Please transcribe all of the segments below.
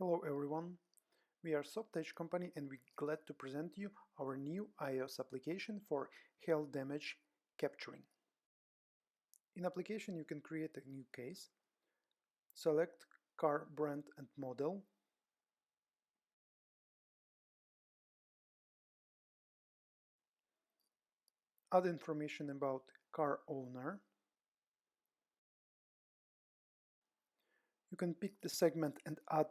Hello everyone, we are SoftEdge company and we're glad to present you our new iOS application for hail damage capturing. In application you can create a new case, select car brand and model, add information about car owner. You can pick the segment and add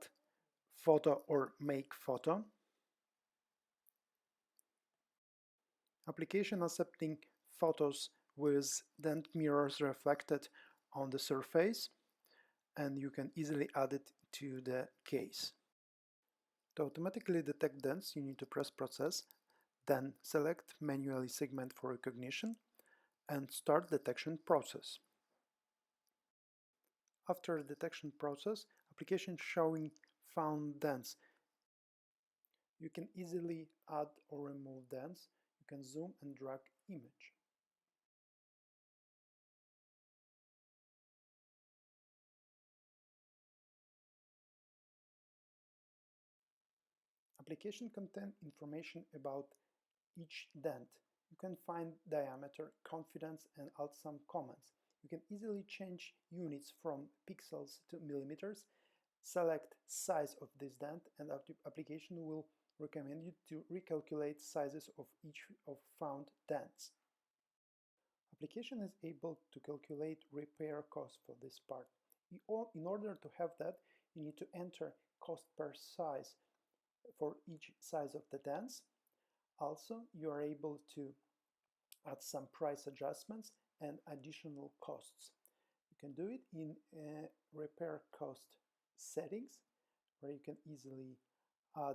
photo or make photo. Application accepting photos with dent mirrors reflected on the surface, and you can easily add it to the case. To automatically detect dents, you need to press Process, then select Manually Segment for recognition and start detection process. After the detection process, application showing found dents. You can easily add or remove dents. You can zoom and drag image. Application contains information about each dent. You can find diameter, confidence, and add some comments. You can easily change units from pixels to millimeters, select size of this dent, and application will recommend you to recalculate sizes of each of found dents. Application is able to calculate repair cost for this part. In order to have that, you need to enter cost per size for each size of the dents. Also, you are able to add some price adjustments and additional costs. You can do it in repair cost settings, where you can easily add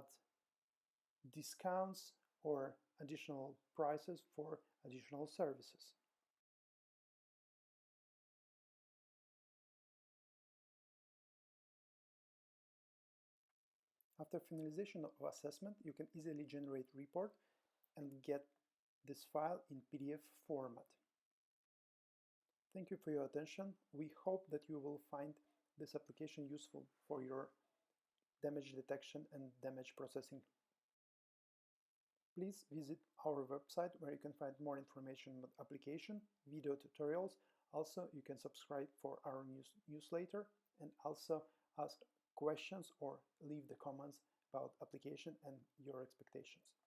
discounts or additional prices for additional services. After finalization of assessment, you can easily generate report and get this file in PDF format. Thank you for your attention. We hope that you will find this application useful for your damage detection and damage processing. Please visit our website where you can find more information about application, video tutorials. Also, you can subscribe for our newsletter and also ask questions or leave the comments about application and your expectations.